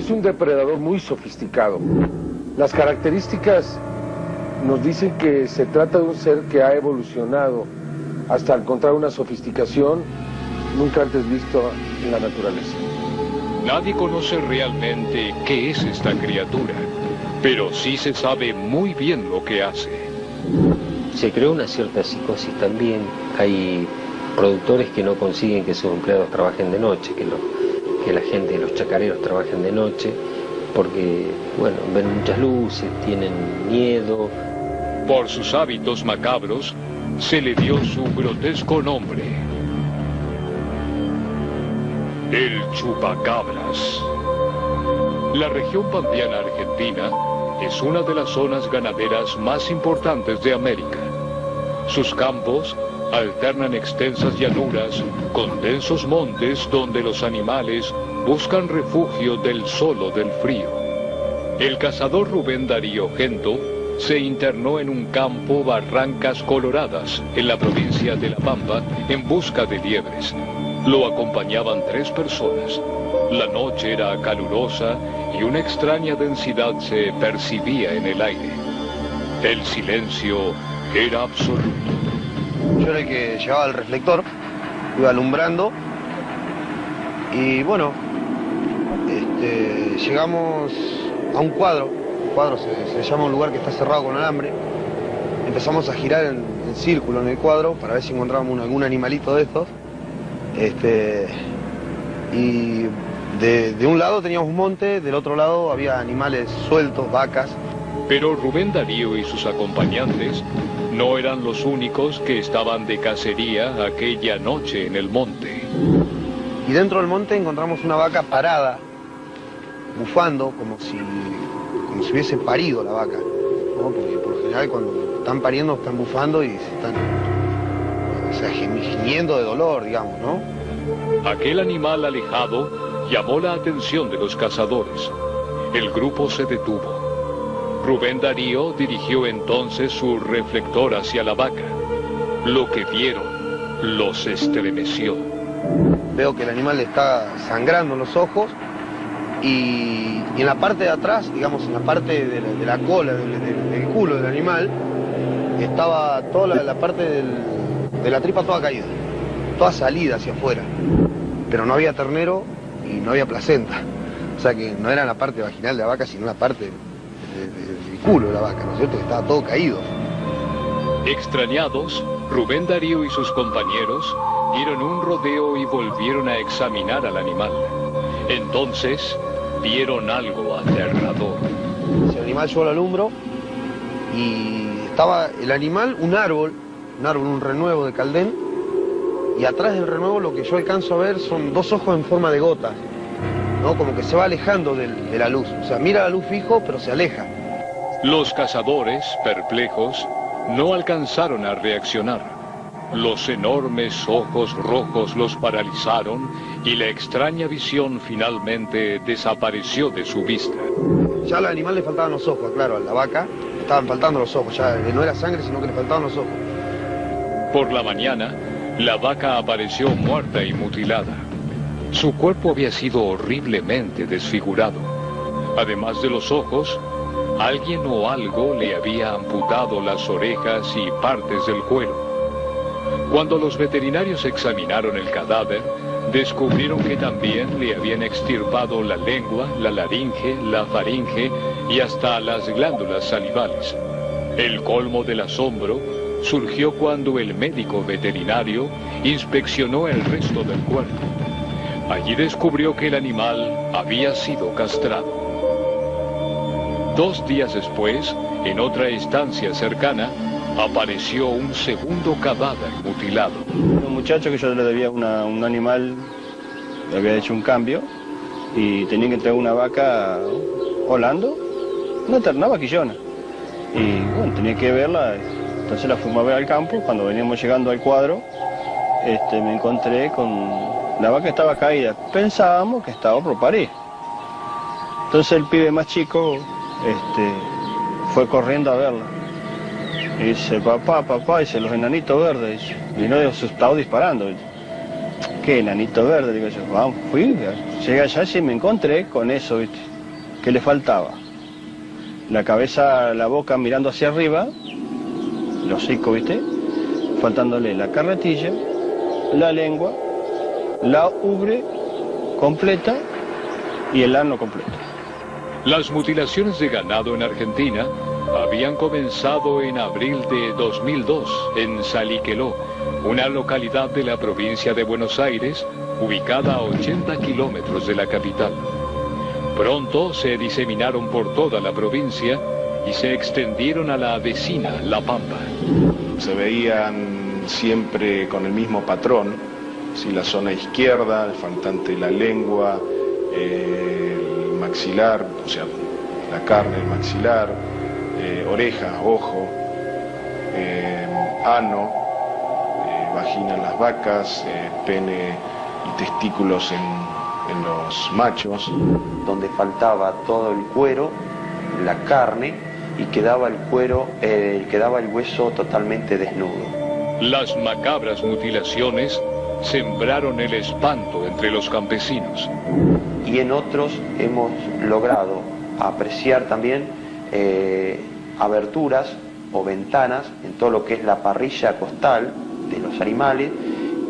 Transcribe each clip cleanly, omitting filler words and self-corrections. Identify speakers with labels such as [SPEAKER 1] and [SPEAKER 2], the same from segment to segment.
[SPEAKER 1] Es un depredador muy sofisticado. Las características nos dicen que se trata de un ser que ha evolucionado hasta encontrar una sofisticación nunca antes visto en la naturaleza.
[SPEAKER 2] Nadie conoce realmente qué es esta criatura, pero sí se sabe muy bien lo que hace.
[SPEAKER 3] Se creó una cierta psicosis también. Hay productores que no consiguen que sus empleados trabajen de noche, que la gente, los chacareros trabajen de noche, porque, bueno, ven muchas luces, tienen miedo.
[SPEAKER 2] Por sus hábitos macabros, se le dio su grotesco nombre: el chupacabras. La región pampeana argentina es una de las zonas ganaderas más importantes de América. Sus campos alternan extensas llanuras con densos montes donde los animales buscan refugio del sol o del frío. El cazador Rubén Darío Gento se internó en un campo Barrancas Coloradas, en la provincia de La Pampa, en busca de liebres. Lo acompañaban 3 personas. La noche era calurosa y una extraña densidad se percibía en el aire. El silencio era absoluto.
[SPEAKER 4] Yo era el que llevaba el reflector, iba alumbrando y bueno, llegamos a un cuadro. El cuadro se llama un lugar que está cerrado con alambre. Empezamos a girar en círculo en el cuadro para ver si encontrábamos algún animalito de estos. Y de un lado teníamos un monte, del otro lado había animales sueltos, vacas.
[SPEAKER 2] Pero Rubén Darío y sus acompañantes no eran los únicos que estaban de cacería aquella noche en el monte.
[SPEAKER 4] Y dentro del monte encontramos una vaca parada, bufando, como si hubiese parido la vaca, ¿no? Porque por lo general cuando están pariendo están bufando y se están, o sea, gimiendo de dolor, digamos, ¿no?
[SPEAKER 2] Aquel animal alejado llamó la atención de los cazadores. El grupo se detuvo. Rubén Darío dirigió entonces su reflector hacia la vaca. Lo que vieron los estremeció.
[SPEAKER 4] Veo que el animal le está sangrando en los ojos y en la parte de atrás, digamos en la parte de la cola, del culo del animal, estaba toda la parte de la tripa toda caída, toda salida hacia afuera. Pero no había ternero y no había placenta. O sea que no era la parte vaginal de la vaca, sino la parte del culo de la vaca, ¿no es cierto? Que estaba todo caído.
[SPEAKER 2] Extrañados, Rubén Darío y sus compañeros dieron un rodeo y volvieron a examinar al animal. Entonces, vieron algo aterrador.
[SPEAKER 4] El animal yo lo alumbro y estaba el animal, un árbol, un renuevo de Caldén, y atrás del renuevo lo que yo alcanzo a ver son 2 ojos en forma de gotas, ¿no? Como que se va alejando de la luz. O sea, mira la luz fijo, pero se aleja.
[SPEAKER 2] Los cazadores, perplejos, no alcanzaron a reaccionar. Los enormes ojos rojos los paralizaron y la extraña visión finalmente desapareció de su vista.
[SPEAKER 4] Ya al animal le faltaban los ojos, claro, a la vaca le estaban faltando los ojos, ya no era sangre, sino que le faltaban los ojos.
[SPEAKER 2] Por la mañana, la vaca apareció muerta y mutilada. Su cuerpo había sido horriblemente desfigurado. Además de los ojos, alguien o algo le había amputado las orejas y partes del cuero. Cuando los veterinarios examinaron el cadáver, descubrieron que también le habían extirpado la lengua, la laringe, la faringe y hasta las glándulas salivales. El colmo del asombro surgió cuando el médico veterinario inspeccionó el resto del cuerpo. Allí descubrió que el animal había sido castrado. 2 días después, en otra estancia cercana, apareció un segundo cadáver mutilado.
[SPEAKER 5] Un muchacho que yo le debía un animal, le había hecho un cambio y tenía que entregar una vaca holando, una vaquillona. Y bueno, tenía que verla, entonces la fuimos a ver al campo. Cuando veníamos llegando al cuadro, me encontré con la vaca, estaba caída. Pensábamos que estaba por parir. Entonces el pibe más chico fue corriendo a verla. Y dice, papá, dice, los enanitos verdes. Y no, asustado disparando. ¿Qué enanito verde? Digo yo, vamos, fui, llegué allá y me encontré con eso, ¿viste? ¿Qué le faltaba? La cabeza, la boca mirando hacia arriba, el hocico, ¿viste? Faltándole la carretilla, la lengua, la ubre completa y el ano completo.
[SPEAKER 2] Las mutilaciones de ganado en Argentina habían comenzado en abril de 2002 en Saliqueló, una localidad de la provincia de Buenos Aires, ubicada a 80 kilómetros de la capital. Pronto se diseminaron por toda la provincia y se extendieron a la vecina, La Pampa.
[SPEAKER 6] Se veían siempre con el mismo patrón, si la zona izquierda, el faltante de la lengua, el maxilar, o sea, la carne, el maxilar, oreja, ojo, ano, vagina en las vacas, pene y testículos en los machos.
[SPEAKER 7] Donde faltaba todo el cuero, la carne, y quedaba el cuero, quedaba el hueso totalmente desnudo.
[SPEAKER 2] Las macabras mutilaciones sembraron el espanto entre los campesinos.
[SPEAKER 7] Y en otros hemos logrado apreciar también aberturas o ventanas en todo lo que es la parrilla costal de los animales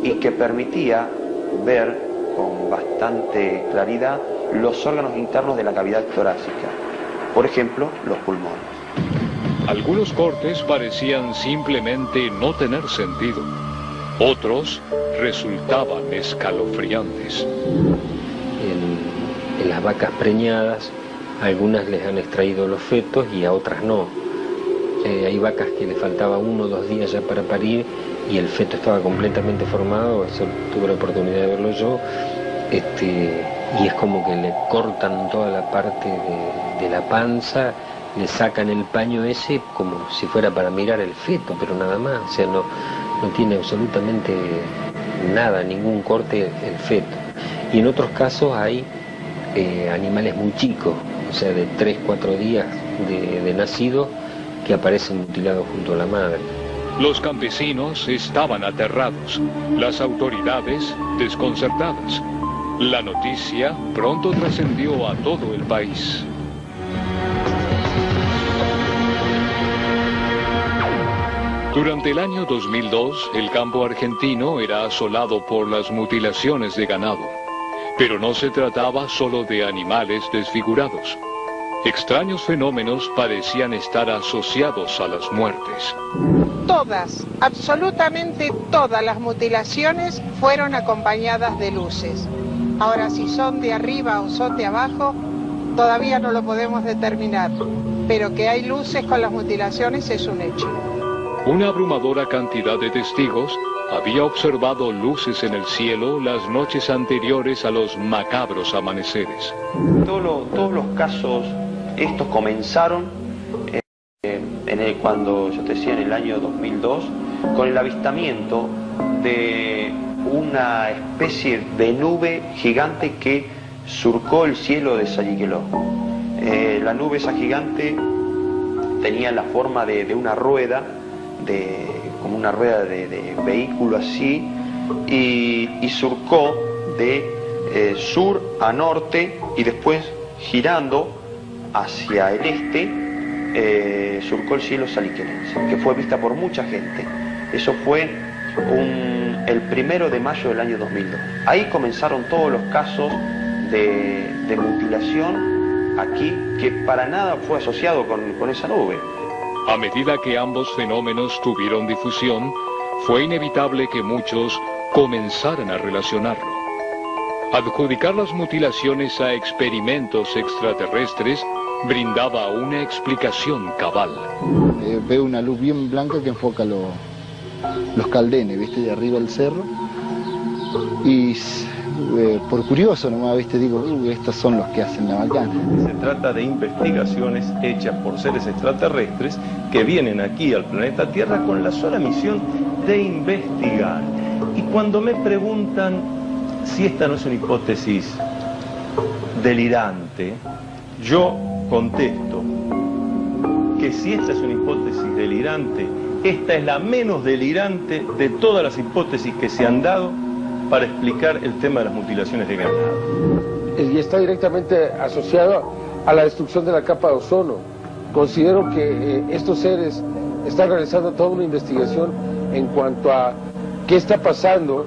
[SPEAKER 7] y que permitía ver con bastante claridad los órganos internos de la cavidad torácica, por ejemplo, los pulmones.
[SPEAKER 2] Algunos cortes parecían simplemente no tener sentido. Otros resultaban escalofriantes.
[SPEAKER 3] En las vacas preñadas, a algunas les han extraído los fetos y a otras no. Hay vacas que le faltaba 1 o 2 días ya para parir y el feto estaba completamente formado, eso tuve la oportunidad de verlo yo, y es como que le cortan toda la parte de la panza, le sacan el paño ese como si fuera para mirar el feto, pero nada más, o sea, no tiene absolutamente nada, ningún corte el feto. Y en otros casos hay animales muy chicos, o sea, de 3-4 días de nacido, que aparecen mutilados junto a la madre.
[SPEAKER 2] Los campesinos estaban aterrados, las autoridades desconcertadas. La noticia pronto trascendió a todo el país. Durante el año 2002, el campo argentino era asolado por las mutilaciones de ganado. Pero no se trataba solo de animales desfigurados. Extraños fenómenos parecían estar asociados a las muertes.
[SPEAKER 8] Todas, absolutamente todas las mutilaciones fueron acompañadas de luces. Ahora, si son de arriba o son de abajo, todavía no lo podemos determinar, pero que hay luces con las mutilaciones es un hecho.
[SPEAKER 2] Una abrumadora cantidad de testigos había observado luces en el cielo las noches anteriores a los macabros amaneceres.
[SPEAKER 7] Todos los casos estos comenzaron cuando yo te decía en el año 2002 con el avistamiento de una especie de nube gigante que surcó el cielo de Saliqueló. La nube esa gigante tenía la forma de una rueda, como una rueda de vehículo así, y surcó de sur a norte y después girando hacia el este, surcó el cielo saliquelense, que fue vista por mucha gente. Eso fue el 1 de mayo del año 2002. Ahí comenzaron todos los casos de mutilación aquí, que para nada fue asociado con esa nube.
[SPEAKER 2] A medida que ambos fenómenos tuvieron difusión, fue inevitable que muchos comenzaran a relacionarlo. Adjudicar las mutilaciones a experimentos extraterrestres brindaba una explicación cabal.
[SPEAKER 9] Veo una luz bien blanca que enfoca los caldenes, ¿viste? De arriba del cerro. Y por curioso nomás, ¿viste? Digo, estos son los que hacen la macana.
[SPEAKER 10] Se trata de investigaciones hechas por seres extraterrestres que vienen aquí al planeta Tierra con la sola misión de investigar. Y cuando me preguntan si esta no es una hipótesis delirante, yo contesto que si esta es una hipótesis delirante, esta es la menos delirante de todas las hipótesis que se han dado para explicar el tema de las mutilaciones de ganado.
[SPEAKER 1] Y está directamente asociado a la destrucción de la capa de ozono. Considero que estos seres están realizando toda una investigación en cuanto a qué está pasando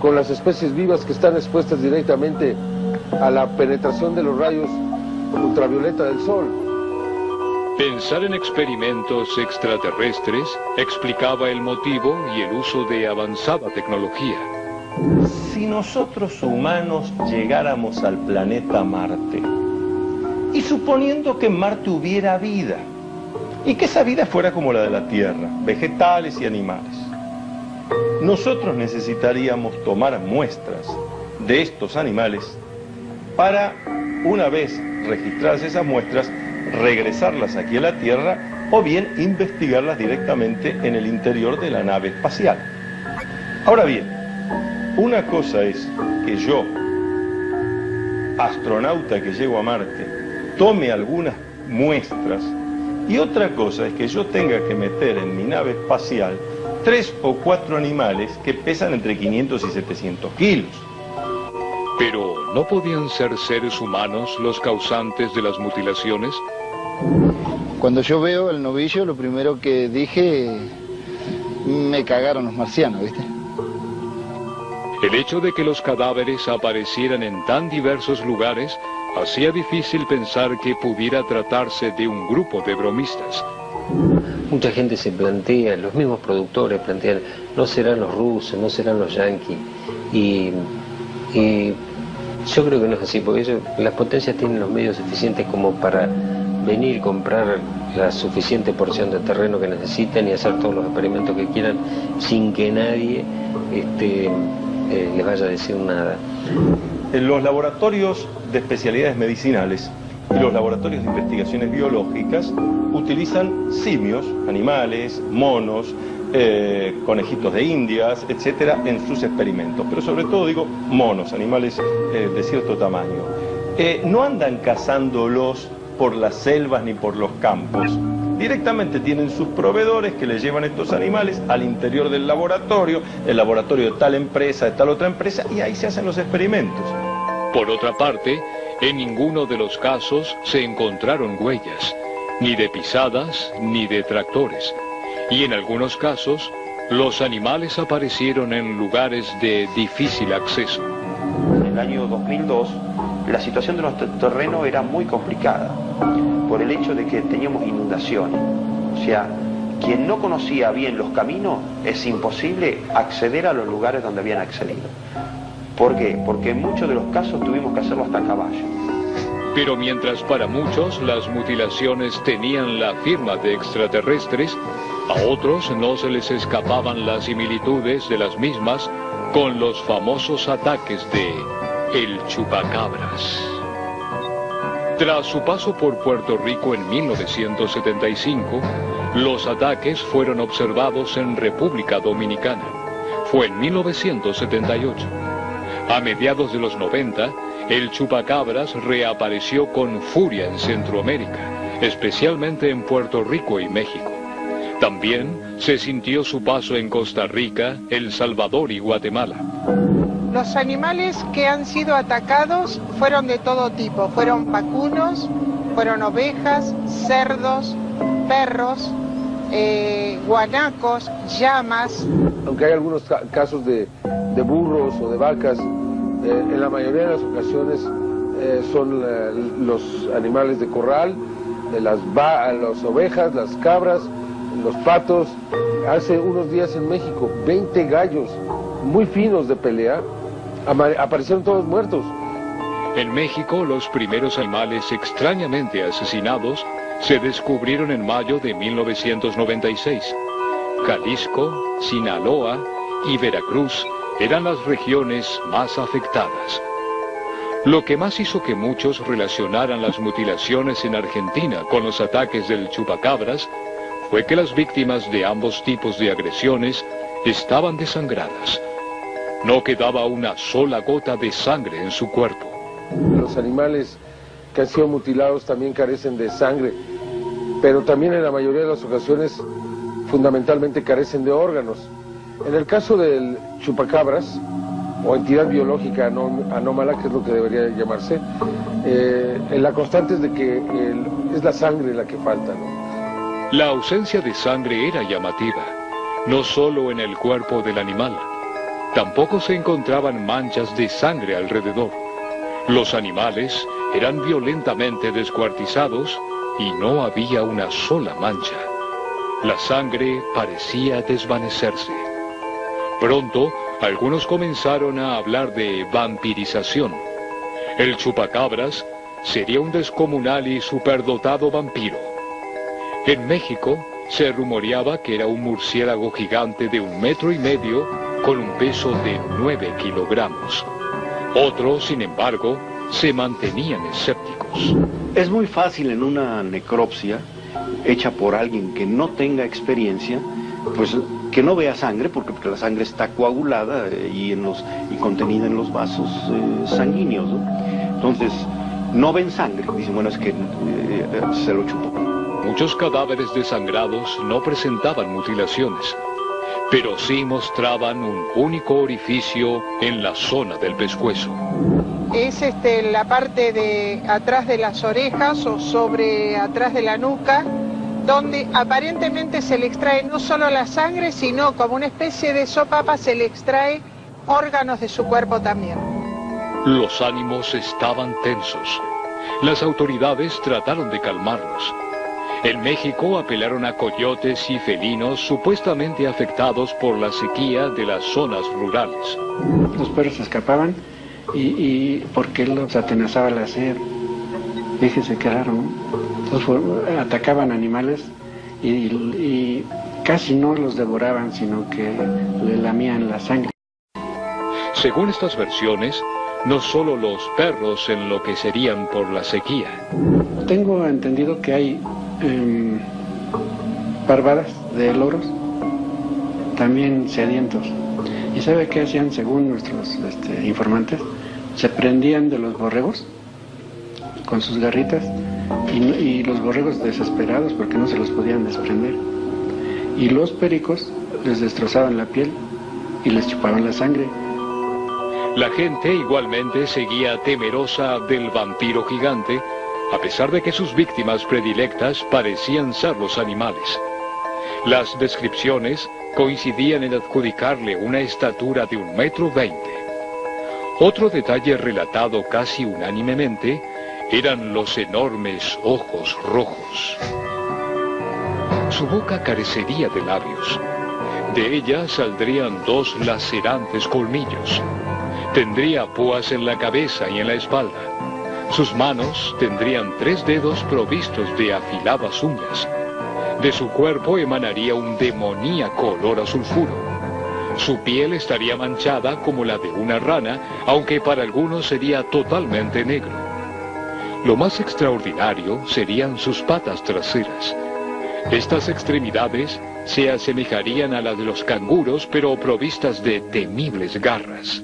[SPEAKER 1] con las especies vivas que están expuestas directamente a la penetración de los rayos ultravioleta del sol.
[SPEAKER 2] Pensar en experimentos extraterrestres explicaba el motivo y el uso de avanzada tecnología.
[SPEAKER 10] Si nosotros humanos llegáramos al planeta Marte, y suponiendo que en Marte hubiera vida, y que esa vida fuera como la de la Tierra, vegetales y animales, nosotros necesitaríamos tomar muestras de estos animales para, una vez registradas esas muestras, regresarlas aquí a la Tierra o bien investigarlas directamente en el interior de la nave espacial. Ahora bien, una cosa es que yo, astronauta que llego a Marte, tome algunas muestras y otra cosa es que yo tenga que meter en mi nave espacial 3 o 4 animales que pesan entre 500 y 700 kilos.
[SPEAKER 2] Pero, ¿no podían ser seres humanos los causantes de las mutilaciones?
[SPEAKER 9] Cuando yo veo el novillo, lo primero que dije, me cagaron los marcianos, ¿viste?
[SPEAKER 2] El hecho de que los cadáveres aparecieran en tan diversos lugares hacía difícil pensar que pudiera tratarse de un grupo de bromistas.
[SPEAKER 3] Mucha gente se plantea, los mismos productores plantean, no serán los rusos, no serán los yanquis, y yo creo que no es así, porque las potencias tienen los medios suficientes como para venir, comprar la suficiente porción de terreno que necesitan y hacer todos los experimentos que quieran sin que nadie les vaya a decir nada.
[SPEAKER 10] En los laboratorios de especialidades medicinales y los laboratorios de investigaciones biológicas utilizan simios, animales, monos, conejitos de indias, etcétera, en sus experimentos, pero sobre todo digo monos, animales de cierto tamaño. No andan cazándolos por las selvas ni por los campos. Directamente tienen sus proveedores que les llevan estos animales al interior del laboratorio, el laboratorio de tal empresa, de tal otra empresa, y ahí se hacen los experimentos.
[SPEAKER 2] Por otra parte, en ninguno de los casos se encontraron huellas, ni de pisadas ni de tractores. Y en algunos casos, los animales aparecieron en lugares de difícil acceso.
[SPEAKER 7] En el año 2002, la situación de nuestro terreno era muy complicada, por el hecho de que teníamos inundaciones. O sea, quien no conocía bien los caminos, es imposible acceder a los lugares donde habían accedido. ¿Por qué? Porque en muchos de los casos tuvimos que hacerlo hasta a caballo.
[SPEAKER 2] Pero mientras para muchos las mutilaciones tenían la firma de extraterrestres, a otros no se les escapaban las similitudes de las mismas con los famosos ataques de el chupacabras. Tras su paso por Puerto Rico en 1975, los ataques fueron observados en República Dominicana. Fue en 1978. A mediados de los 90, el chupacabras reapareció con furia en Centroamérica, especialmente en Puerto Rico y México. También se sintió su paso en Costa Rica, El Salvador y Guatemala.
[SPEAKER 8] Los animales que han sido atacados fueron de todo tipo. Fueron vacunos, fueron ovejas, cerdos, perros, guanacos, llamas.
[SPEAKER 1] Aunque hay algunos casos de burros o de vacas, en la mayoría de las ocasiones son los animales de corral, las ovejas, las cabras, los patos. Hace unos días en México, 20 gallos muy finos de pelea aparecieron todos muertos.
[SPEAKER 2] En México, los primeros animales extrañamente asesinados se descubrieron en mayo de 1996. Jalisco, Sinaloa y Veracruz eran las regiones más afectadas. Lo que más hizo que muchos relacionaran las mutilaciones en Argentina con los ataques del chupacabras fue que las víctimas de ambos tipos de agresiones estaban desangradas. No quedaba una sola gota de sangre en su cuerpo.
[SPEAKER 1] Los animales que han sido mutilados también carecen de sangre, pero también en la mayoría de las ocasiones fundamentalmente carecen de órganos. En el caso del chupacabras, o entidad biológica anómala, que es lo que debería llamarse, la constante es de que es la sangre la que falta, ¿no?
[SPEAKER 2] La ausencia de sangre era llamativa, no solo en el cuerpo del animal. Tampoco se encontraban manchas de sangre alrededor. Los animales eran violentamente descuartizados y no había una sola mancha. La sangre parecía desvanecerse. Pronto, algunos comenzaron a hablar de vampirización. El chupacabras sería un descomunal y superdotado vampiro. En México, se rumoreaba que era un murciélago gigante de 1,5 metros con un peso de 9 kilogramos. Otros, sin embargo, se mantenían escépticos.
[SPEAKER 11] Es muy fácil en una necropsia hecha por alguien que no tenga experiencia, pues que no vea sangre, porque la sangre está coagulada y contenida en los vasos sanguíneos, ¿no? Entonces, no ven sangre, dicen, bueno, es que se lo chupó.
[SPEAKER 2] Muchos cadáveres desangrados no presentaban mutilaciones, pero sí mostraban un único orificio en la zona del pescuezo.
[SPEAKER 8] Es la parte de atrás de las orejas o sobre atrás de la nuca, donde aparentemente se le extrae no solo la sangre, sino como una especie de sopapa se le extrae órganos de su cuerpo también.
[SPEAKER 2] Los ánimos estaban tensos. Las autoridades trataron de calmarlos. En México apelaron a coyotes y felinos supuestamente afectados por la sequía de las zonas rurales.
[SPEAKER 12] Los perros escapaban y porque los atenazaba la sed. Fíjense qué raro, ¿no? Entonces atacaban animales y casi no los devoraban, sino que le lamían la sangre.
[SPEAKER 2] Según estas versiones, no solo los perros enloquecerían por la sequía.
[SPEAKER 12] Tengo entendido que hay parvadas de loros, también sedientos. ¿Y sabe qué hacían según nuestros informantes? Se prendían de los borregos con sus garritas y los borregos desesperados porque no se los podían desprender. Y los pericos les destrozaban la piel y les chupaban la sangre.
[SPEAKER 2] La gente igualmente seguía temerosa del vampiro gigante, a pesar de que sus víctimas predilectas parecían ser los animales. Las descripciones coincidían en adjudicarle una estatura de 1,20 metros. Otro detalle relatado casi unánimemente eran los enormes ojos rojos. Su boca carecería de labios. De ella saldrían 2 lacerantes colmillos. Tendría púas en la cabeza y en la espalda. Sus manos tendrían 3 dedos provistos de afiladas uñas. De su cuerpo emanaría un demoníaco olor a sulfuro. Su piel estaría manchada como la de una rana, aunque para algunos sería totalmente negro. Lo más extraordinario serían sus patas traseras. Estas extremidades se asemejarían a las de los canguros, pero provistas de temibles garras.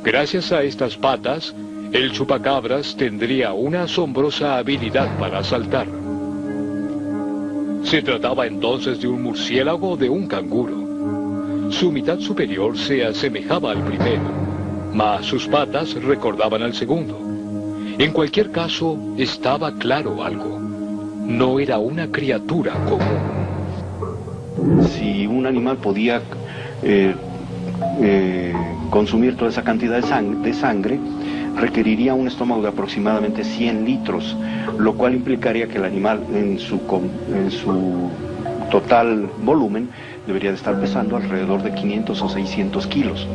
[SPEAKER 2] Gracias a estas patas, el chupacabras tendría una asombrosa habilidad para saltar. Se trataba entonces de un murciélago o de un canguro. Su mitad superior se asemejaba al primero, mas sus patas recordaban al segundo. En cualquier caso, estaba claro algo. No era una criatura común.
[SPEAKER 11] Si un animal podía consumir toda esa cantidad de sangre, requeriría un estómago de aproximadamente 100 litros, lo cual implicaría que el animal en su total volumen debería de estar pesando alrededor de 500 o 600 kilos.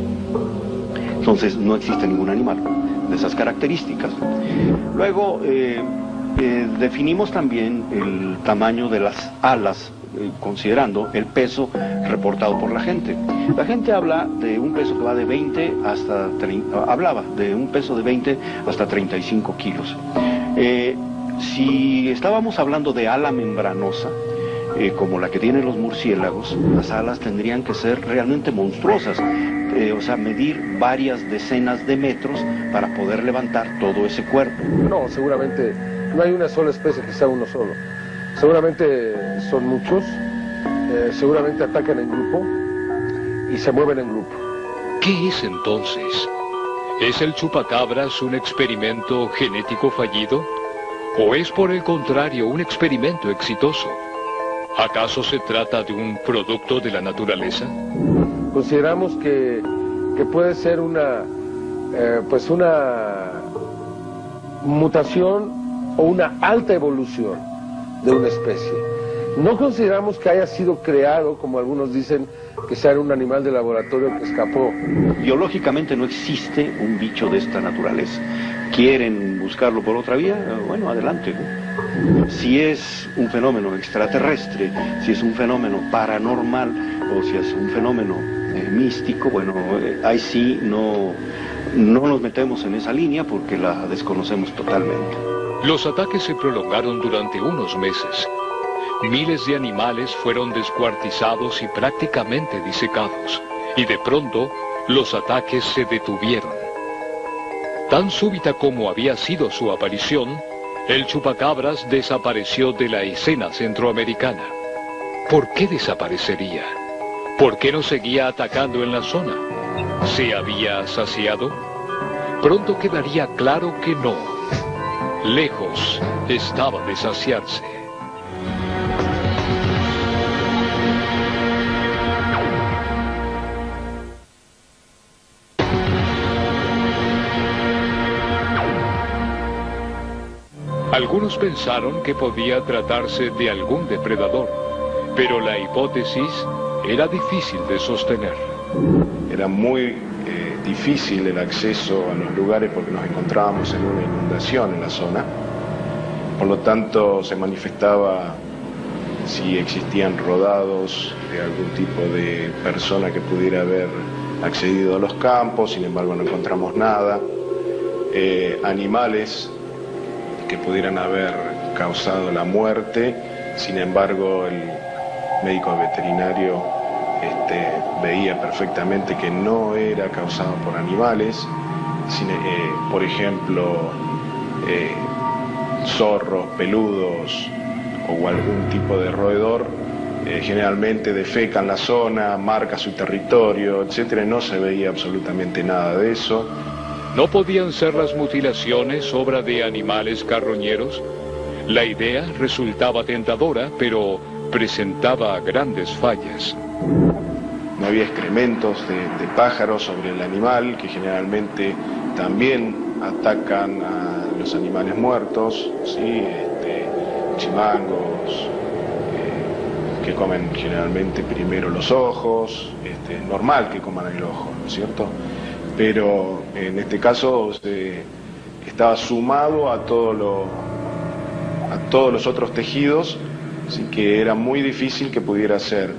[SPEAKER 11] Entonces no existe ningún animal de esas características. Luego definimos también el tamaño de las alas, considerando el peso reportado por la gente. La gente habla de un peso que va de 20 hasta 30, hablaba de un peso de 20 hasta 35 kilos. Si estábamos hablando de ala membranosa, como la que tienen los murciélagos, las alas tendrían que ser realmente monstruosas, o sea, medir varias decenas de metros para poder levantar todo ese cuerpo.
[SPEAKER 1] No, seguramente no hay una sola especie que sea uno solo. Seguramente son muchos, seguramente atacan en grupo y se mueven en grupo.
[SPEAKER 2] ¿Qué es entonces? ¿Es el chupacabras un experimento genético fallido? ¿O es por el contrario un experimento exitoso? ¿Acaso se trata de un producto de la naturaleza?
[SPEAKER 1] Consideramos que puede ser una mutación o una alta evolución de una especie. No consideramos que haya sido creado, como algunos dicen, que sea un animal de laboratorio que escapó.
[SPEAKER 11] Biológicamente no existe un bicho de esta naturaleza. ¿Quieren buscarlo por otra vía? Bueno, adelante, ¿no? Si es un fenómeno extraterrestre, si es un fenómeno paranormal o si es un fenómeno místico, bueno, ahí sí no nos metemos en esa línea porque la desconocemos totalmente.
[SPEAKER 2] Los ataques se prolongaron durante unos meses. Miles de animales fueron descuartizados y prácticamente disecados, y de pronto los ataques se detuvieron. Tan súbita como había sido su aparición, el chupacabras desapareció de la escena centroamericana. ¿Por qué desaparecería? ¿Por qué no seguía atacando en la zona? ¿Se había saciado? Pronto quedaría claro que no. Lejos estaba de saciarse. Algunos pensaron que podía tratarse de algún depredador, pero la hipótesis era difícil de sostener.
[SPEAKER 6] Era muy difícil el acceso a los lugares porque nos encontrábamos en una inundación en la zona. Por lo tanto, se manifestaba si existían rodados de algún tipo de persona que pudiera haber accedido a los campos, sin embargo no encontramos nada. Animales que pudieran haber causado la muerte, sin embargo el médico veterinario veía perfectamente que no era causado por animales, por ejemplo, zorros, peludos o algún tipo de roedor, generalmente defecan la zona, marca su territorio, etcétera, y no se veía absolutamente nada de eso.
[SPEAKER 2] ¿No podían ser las mutilaciones obra de animales carroñeros? La idea resultaba tentadora, pero presentaba grandes fallas.
[SPEAKER 6] No había excrementos de pájaros sobre el animal, que generalmente también atacan a los animales muertos, ¿sí? Chimangos, que comen generalmente primero los ojos, normal que coman el ojo, ¿no es cierto? Pero en este caso estaba sumado a todos los otros tejidos, así que era muy difícil que pudiera ser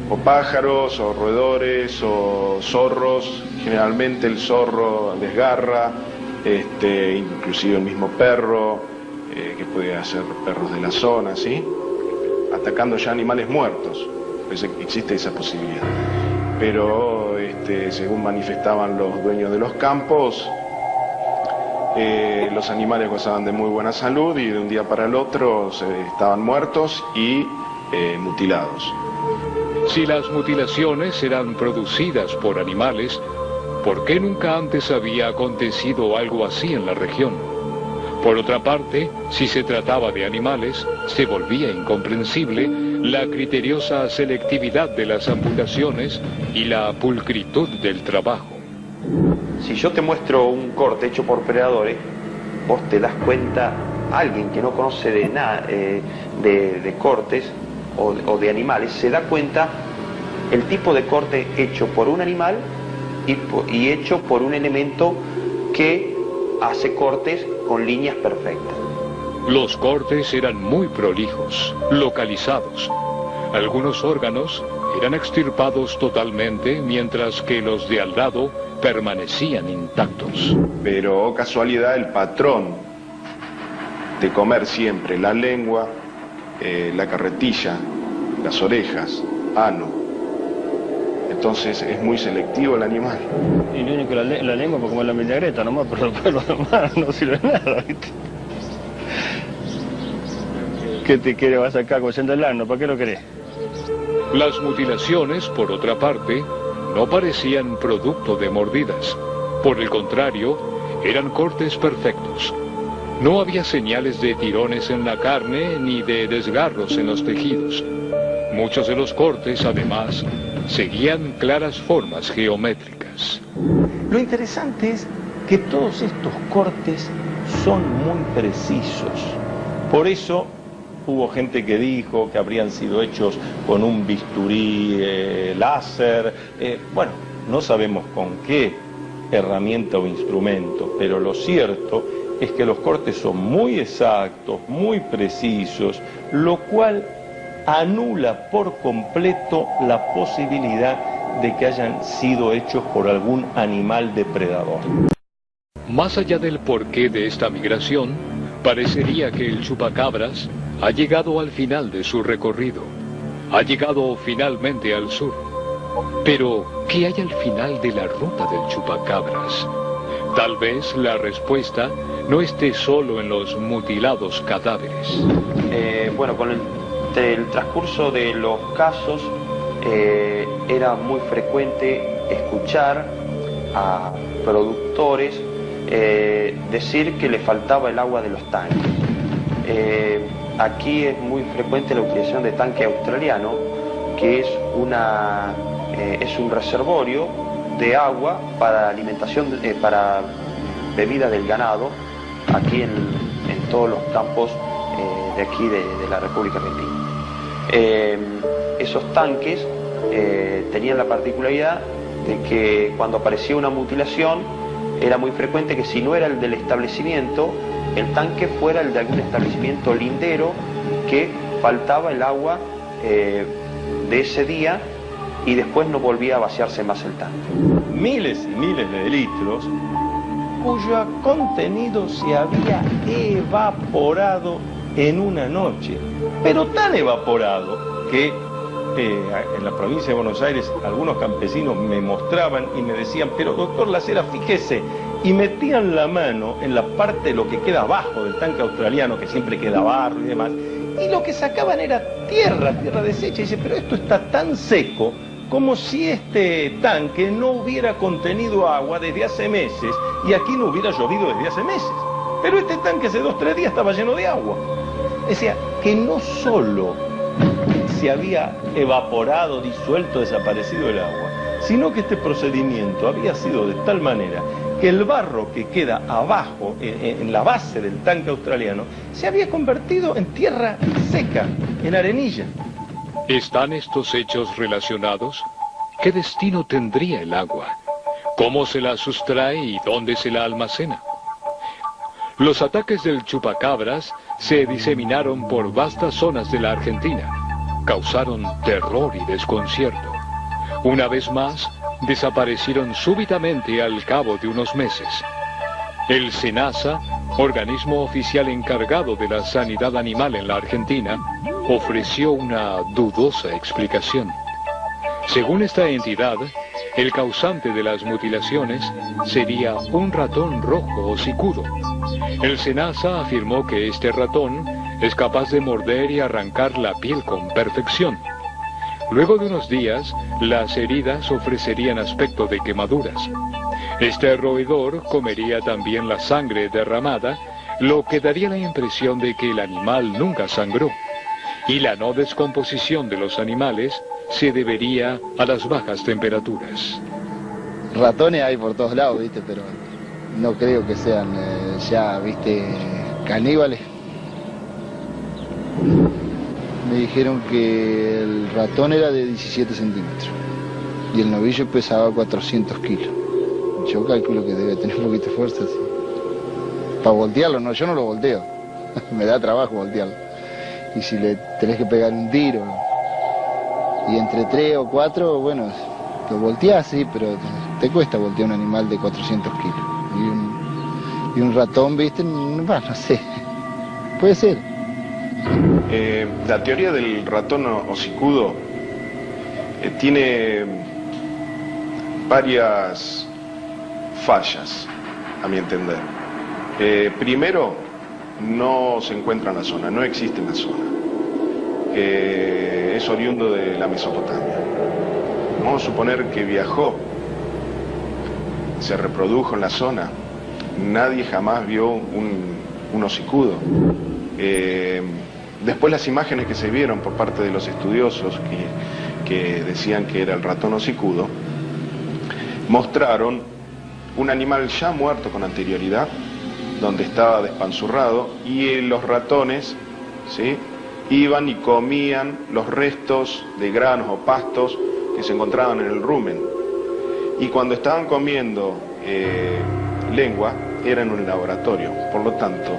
[SPEAKER 6] o pájaros, o roedores, o zorros. Generalmente el zorro desgarra, inclusive el mismo perro, que pudiera ser perros de la zona, ¿sí? Atacando ya animales muertos, existe esa posibilidad. Pero según manifestaban los dueños de los campos, los animales gozaban de muy buena salud y de un día para el otro estaban muertos y mutilados.
[SPEAKER 2] Si las mutilaciones eran producidas por animales, ¿por qué nunca antes había acontecido algo así en la región? Por otra parte, si se trataba de animales, se volvía incomprensible la criteriosa selectividad de las amputaciones y la pulcritud del trabajo.
[SPEAKER 7] Si yo te muestro un corte hecho por predadores, vos te das cuenta, alguien que no conoce de nada de cortes o de animales, se da cuenta el tipo de corte hecho por un animal y hecho por un elemento que hace cortes con líneas perfectas.
[SPEAKER 2] Los cortes eran muy prolijos, localizados. Algunos órganos eran extirpados totalmente, mientras que los de al lado permanecían intactos.
[SPEAKER 6] Pero, oh casualidad, el patrón de comer siempre la lengua, la carretilla, las orejas, ano. Entonces es muy selectivo el animal.
[SPEAKER 5] Y lo único que la lengua para comer la vinagreta nomás, pero lo demás no sirve de nada, ¿viste? ¿Qué te quiere vas acá cociendo el ano? ¿Para qué lo querés?
[SPEAKER 2] Las mutilaciones, por otra parte, no parecían producto de mordidas. Por el contrario, eran cortes perfectos. No había señales de tirones en la carne ni de desgarros en los tejidos. Muchos de los cortes, además, seguían claras formas geométricas.
[SPEAKER 10] Lo interesante es que todos estos cortes son muy precisos. Por eso hubo gente que dijo que habrían sido hechos con un bisturí láser. Bueno, no sabemos con qué herramienta o instrumento, pero lo cierto es que los cortes son muy exactos, muy precisos, lo cual anula por completo la posibilidad de que hayan sido hechos por algún animal depredador.
[SPEAKER 2] Más allá del porqué de esta migración, parecería que el chupacabras ha llegado al final de su recorrido. Ha llegado finalmente al sur. Pero, ¿qué hay al final de la ruta del chupacabras? Tal vez la respuesta no esté solo en los mutilados cadáveres.
[SPEAKER 7] Bueno, con el transcurso de los casos era muy frecuente escuchar a productores decir que le faltaba el agua de los tanques. Aquí es muy frecuente la utilización de tanque australiano, que es un reservorio de agua para alimentación, para bebida del ganado, aquí en todos los campos de aquí de la República Argentina. Esos tanques tenían la particularidad de que cuando aparecía una mutilación era muy frecuente que si no era el del establecimiento, el tanque fuera el de algún establecimiento lindero que faltaba el agua de ese día y después no volvía a vaciarse más el tanque.
[SPEAKER 10] Miles y miles de litros cuyo contenido se había evaporado en una noche, pero tan evaporado que en la provincia de Buenos Aires algunos campesinos me mostraban y me decían, pero doctor Lacera, fíjese, y metían la mano en la parte de lo que queda abajo del tanque australiano, que siempre queda barro y demás, y lo que sacaban era tierra deshecha, y dice, pero esto está tan seco como si este tanque no hubiera contenido agua desde hace meses y aquí no hubiera llovido desde hace meses, pero este tanque hace 2 o 3 días estaba lleno de agua. Decía que no solo se había evaporado, disuelto, desaparecido el agua, sino que este procedimiento había sido de tal manera que el barro que queda abajo, en la base del tanque australiano, se había convertido en tierra seca, en arenilla.
[SPEAKER 2] ¿Están estos hechos relacionados? ¿Qué destino tendría el agua? ¿Cómo se la sustrae y dónde se la almacena? Los ataques del chupacabras se diseminaron por vastas zonas de la Argentina. Causaron terror y desconcierto. Una vez más, desaparecieron súbitamente al cabo de unos meses. El SENASA, organismo oficial encargado de la sanidad animal en la Argentina, ofreció una dudosa explicación. Según esta entidad, el causante de las mutilaciones sería un ratón rojo hocicudo. El SENASA afirmó que este ratón es capaz de morder y arrancar la piel con perfección. Luego de unos días, las heridas ofrecerían aspecto de quemaduras. Este roedor comería también la sangre derramada, lo que daría la impresión de que el animal nunca sangró. Y la no descomposición de los animales se debería a las bajas temperaturas.
[SPEAKER 9] Ratones hay por todos lados, ¿viste? Pero no creo que sean ya, ¿viste? Caníbales. Me dijeron que el ratón era de 17 centímetros y el novillo pesaba 400 kilos. Yo calculo que debe tener un poquito de fuerza, sí. Para voltearlo, no, yo no lo volteo. Me da trabajo voltearlo. Y si le tenés que pegar un tiro, y entre 3 o 4, bueno, lo volteás, sí, pero te cuesta voltear un animal de 400 kilos. Y un ratón, ¿viste? Bueno, no sé. Puede ser.
[SPEAKER 6] La teoría del ratón hocicudo tiene varias fallas, a mi entender. Primero, no se encuentra en la zona, no existe en la zona. Es oriundo de la Mesopotamia. vamos a suponer que viajó, se reprodujo en la zona, nadie jamás vio un hocicudo. Después las imágenes que se vieron por parte de los estudiosos que decían que era el ratón hocicudo, mostraron un animal ya muerto con anterioridad, donde estaba despanzurrado, y los ratones, ¿sí?, iban y comían los restos de granos o pastos que se encontraban en el rumen. Y cuando estaban comiendo lengua, era en un laboratorio. Por lo tanto,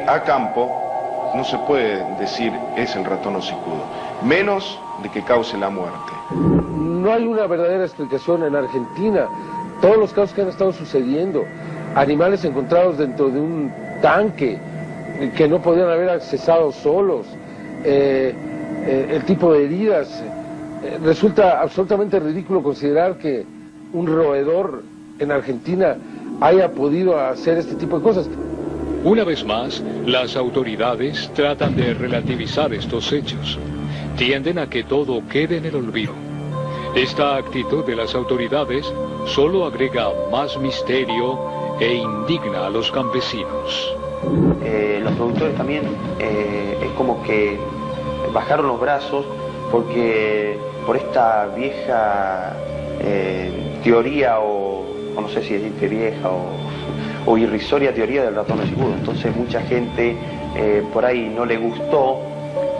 [SPEAKER 6] a campo no se puede decir es el ratón hocicudo, menos de que cause la muerte.
[SPEAKER 1] No hay una verdadera explicación en Argentina. Todos los casos que han estado sucediendo, animales encontrados dentro de un tanque que no podían haber accesado solos, el tipo de heridas, resulta absolutamente ridículo considerar que un roedor en Argentina haya podido hacer este tipo de cosas.
[SPEAKER 2] Una vez más, las autoridades tratan de relativizar estos hechos. Tienden a que todo quede en el olvido. Esta actitud de las autoridades solo agrega más misterio e indigna a los campesinos.
[SPEAKER 7] Los productores también es como que bajaron los brazos porque por esta vieja teoría o no sé si decirte vieja o irrisoria teoría del ratón hocicudo. Entonces mucha gente por ahí no le gustó,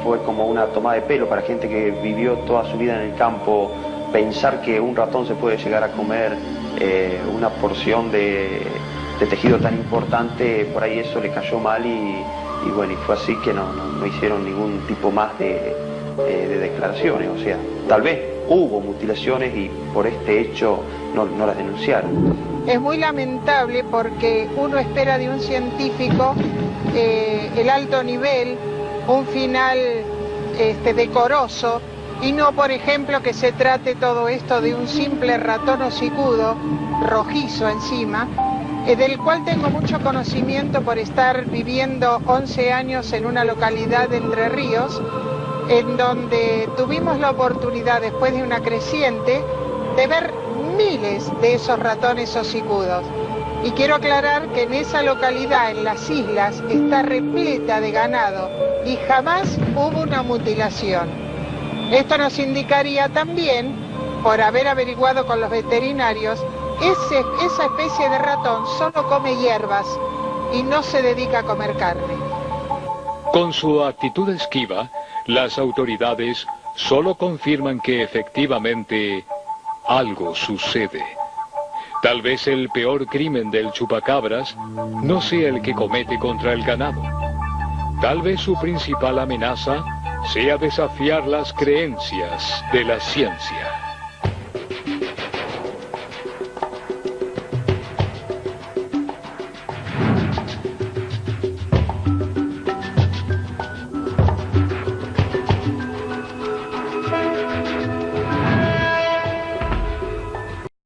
[SPEAKER 7] fue como una toma de pelo para gente que vivió toda su vida en el campo. Pensar que un ratón se puede llegar a comer una porción de tejido tan importante, por ahí eso le cayó mal y bueno, y fue así que no hicieron ningún tipo más de declaraciones. O sea, tal vez hubo mutilaciones y por este hecho no las denunciaron.
[SPEAKER 8] Es muy lamentable porque uno espera de un científico el alto nivel, un final decoroso, y no, por ejemplo, que se trate todo esto de un simple ratón hocicudo, rojizo encima, del cual tengo mucho conocimiento por estar viviendo 11 años en una localidad de Entre Ríos, en donde tuvimos la oportunidad, después de una creciente, de ver miles de esos ratones hocicudos. Y quiero aclarar que en esa localidad, en las islas, está repleta de ganado y jamás hubo una mutilación. Esto nos indicaría también, por haber averiguado con los veterinarios, esa especie de ratón solo come hierbas y no se dedica a comer carne.
[SPEAKER 2] Con su actitud esquiva, las autoridades solo confirman que efectivamente algo sucede. Tal vez el peor crimen del chupacabras no sea el que comete contra el ganado. Tal vez su principal amenaza sea desafiar las creencias de la ciencia.